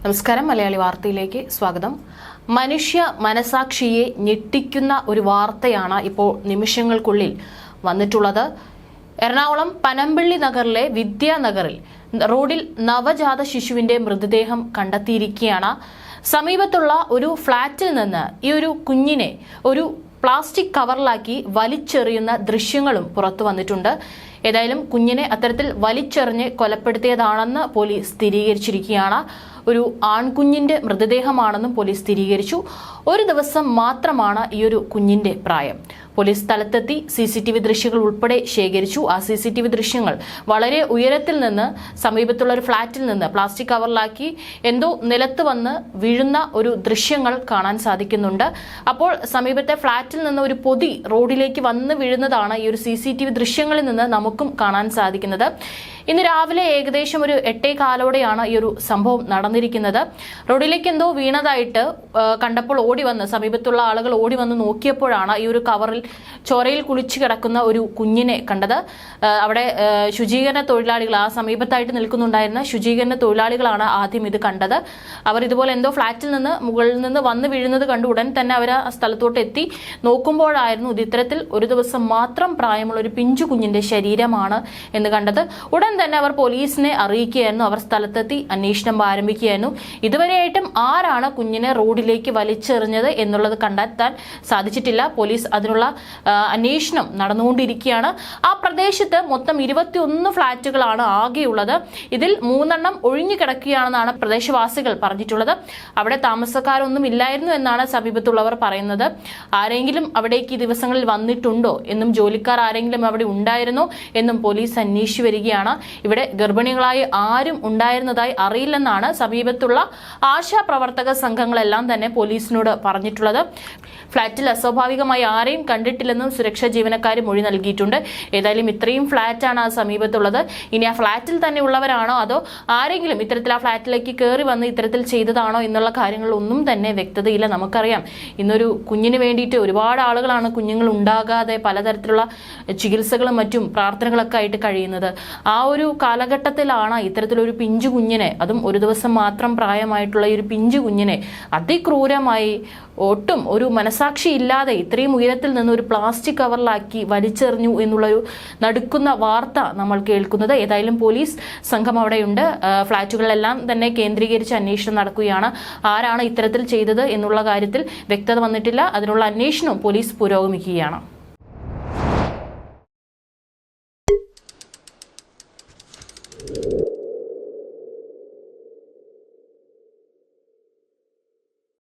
നമസ്കാരം. മലയാളി വാർത്തയിലേക്ക് സ്വാഗതം. മനുഷ്യ മനസാക്ഷിയെ ഞെട്ടിക്കുന്ന ഒരു വാർത്തയാണ് ഇപ്പോൾ നിമിഷങ്ങൾക്കുള്ളിൽ വന്നിട്ടുള്ളത്. എറണാകുളം പനമ്പള്ളി നഗറിലെ വിദ്യാനഗറിൽ റോഡിൽ നവജാത ശിശുവിന്റെ മൃതദേഹം കണ്ടെത്തിയിരിക്കുകയാണ്. സമീപത്തുള്ള ഒരു ഫ്ളാറ്റിൽ നിന്ന് ഈ ഒരു കുഞ്ഞിനെ ഒരു പ്ലാസ്റ്റിക് കവറിലാക്കി വലിച്ചെറിയുന്ന ദൃശ്യങ്ങളും പുറത്തു വന്നിട്ടുണ്ട്. ഏതായാലും കുഞ്ഞിനെ അത്തരത്തിൽ വലിച്ചെറിഞ്ഞ് കൊലപ്പെടുത്തിയതാണെന്ന് പോലീസ് സ്ഥിരീകരിച്ചിരിക്കുകയാണ്. ഒരു ആൺകുഞ്ഞിന്റെ മൃതദേഹമാണെന്നും പോലീസ് സ്ഥിരീകരിച്ചു. ഒരു ദിവസം മാത്രമാണ് ഈ ഒരു കുഞ്ഞിന്റെ പ്രായം. പോലീസ് സ്ഥലത്തെത്തി CCTV ദൃശ്യങ്ങൾ ഉൾപ്പെടെ ശേഖരിച്ചു. ആ CCTV ദൃശ്യങ്ങൾ വളരെ ഉയരത്തിൽ നിന്ന് സമീപത്തുള്ള ഒരു ഫ്ളാറ്റിൽ നിന്ന് പ്ലാസ്റ്റിക് കവറിലാക്കി എന്തോ നിലത്ത് വന്ന് വീഴുന്ന ഒരു ദൃശ്യങ്ങൾ കാണാൻ സാധിക്കുന്നുണ്ട്. അപ്പോൾ സമീപത്തെ ഫ്ളാറ്റിൽ നിന്ന് ഒരു പൊതി റോഡിലേക്ക് വന്ന് വീഴുന്നതാണ് ഈ ഒരു CCTV ദൃശ്യങ്ങളിൽ നിന്ന് നമുക്കും കാണാൻ സാധിക്കുന്നത്. ഇന്ന് രാവിലെ ഏകദേശം ഒരു 8:15 ഈ ഒരു സംഭവം നടന്നിരിക്കുന്നത്. റോഡിലേക്ക് എന്തോ വീണതായിട്ട് കണ്ടപ്പോൾ ഓടി വന്ന് സമീപത്തുള്ള ആളുകൾ ഓടി വന്ന് നോക്കിയപ്പോഴാണ് ഈ ഒരു കവറിൽ ചോരയിൽ കുളിച്ചു കിടക്കുന്ന ഒരു കുഞ്ഞിനെ കണ്ടത്. അവിടെ ശുചീകരണ തൊഴിലാളികൾ, ആ സമീപത്തായിട്ട് നിൽക്കുന്നുണ്ടായിരുന്ന ശുചീകരണ തൊഴിലാളികളാണ് ആദ്യം ഇത് കണ്ടത്. അവർ ഇതുപോലെ എന്തോ ഫ്ളാറ്റിൽ നിന്ന് മുകളിൽ നിന്ന് വന്ന് വീഴുന്നത് കണ്ട് ഉടൻ തന്നെ അവർ ആ സ്ഥലത്തോട്ട് എത്തി നോക്കുമ്പോഴായിരുന്നു ഇത് ഇത്തരത്തിൽ ഒരു ദിവസം മാത്രം പ്രായമുള്ള ഒരു പിഞ്ചു കുഞ്ഞിന്റെ ശരീരമാണ് എന്ന് കണ്ടത്. ഉടൻ തന്നെ അവർ പോലീസിനെ അറിയിക്കുകയായിരുന്നു. അവർ സ്ഥലത്തെത്തി അന്വേഷണം ആരംഭിക്കുകയായിരുന്നു. ഇതുവരെയായിട്ടും ആരാണ് കുഞ്ഞിനെ റോഡിലേക്ക് വലിച്ചെറിഞ്ഞത് എന്നുള്ളത് കണ്ടെത്താൻ സാധിച്ചിട്ടില്ല. പോലീസ് അതിനുള്ള അന്വേഷണം നടന്നുകൊണ്ടിരിക്കുകയാണ്. ആ പ്രദേശത്ത് മൊത്തം 21 ഫ്ളാറ്റുകളാണ് ആകെയുള്ളത്. ഇതിൽ 3 ഒഴിഞ്ഞു കിടക്കുകയാണെന്നാണ് പ്രദേശവാസികൾ പറഞ്ഞിട്ടുള്ളത്. അവിടെ താമസക്കാരൊന്നും ഇല്ലായിരുന്നു എന്നാണ് സമീപത്തുള്ളവർ പറയുന്നത്. ആരെങ്കിലും അവിടേക്ക് ഈ ദിവസങ്ങളിൽ വന്നിട്ടുണ്ടോ എന്നും ജോലിക്കാർ ആരെങ്കിലും അവിടെ ഉണ്ടായിരുന്നോ എന്നും പോലീസ് അന്വേഷിച്ചു വരികയാണ്. ഇവിടെ ഗർഭിണികളായി ആരും ഉണ്ടായിരുന്നതായി അറിയില്ലെന്നാണ് സമീപത്തുള്ള ആശാപ്രവർത്തക സംഘങ്ങളെല്ലാം തന്നെ പോലീസിനോട് പറഞ്ഞിട്ടുള്ളത്. ഫ്ളാറ്റിൽ അസ്വാഭാവികമായി ആരെയും കണ്ടിട്ടില്ലെന്നും സുരക്ഷാ ജീവനക്കാർ മൊഴി നൽകിയിട്ടുണ്ട്. ഏതായാലും ഇത്രയും ഫ്ളാറ്റാണ് ആ സമീപത്തുള്ളത്. ഇനി ആ ഫ്ളാറ്റിൽ തന്നെ ഉള്ളവരാണോ അതോ ആരെങ്കിലും ഇത്തരത്തിൽ ആ ഫ്ളാറ്റിലേക്ക് കയറി വന്ന് ഇത്തരത്തിൽ ചെയ്തതാണോ എന്നുള്ള കാര്യങ്ങളൊന്നും തന്നെ വ്യക്തതയില്ല. നമുക്കറിയാം, ഇന്നൊരു കുഞ്ഞിന് വേണ്ടിയിട്ട് ഒരുപാട് ആളുകളാണ് കുഞ്ഞുങ്ങൾ ഉണ്ടാകാതെ പലതരത്തിലുള്ള ചികിത്സകളും മറ്റും പ്രാർത്ഥനകളൊക്കെ ആയിട്ട് കഴിയുന്നത്. ആ ഒരു കാലഘട്ടത്തിലാണ് ഇത്തരത്തിലൊരു പിഞ്ചു കുഞ്ഞിനെ, അതും ഒരു ദിവസം മാത്രം പ്രായമായിട്ടുള്ള ഈ ഒരു പിഞ്ചു കുഞ്ഞിനെ അതിക്രൂരമായി ഒട്ടും ഒരു മനസാക്ഷി ഇല്ലാതെ ഇത്രയും ഉയരത്തിൽ നിന്ന് ഒരു പ്ലാസ്റ്റിക് കവറിലാക്കി വലിച്ചെറിഞ്ഞു എന്നുള്ളൊരു നടുക്കുന്ന വാർത്ത നമ്മൾ കേൾക്കുന്നത്. ഏതായാലും പോലീസ് സംഘം അവിടെയുണ്ട്. ഫ്ളാറ്റുകളിലെല്ലാം തന്നെ കേന്ദ്രീകരിച്ച് അന്വേഷണം നടക്കുകയാണ്. ആരാണ് ഇത്തരത്തിൽ ചെയ്തത് എന്നുള്ള കാര്യത്തിൽ വ്യക്തത വന്നിട്ടില്ല. അതിനുള്ള അന്വേഷണവും പോലീസ് പുരോഗമിക്കുകയാണ്.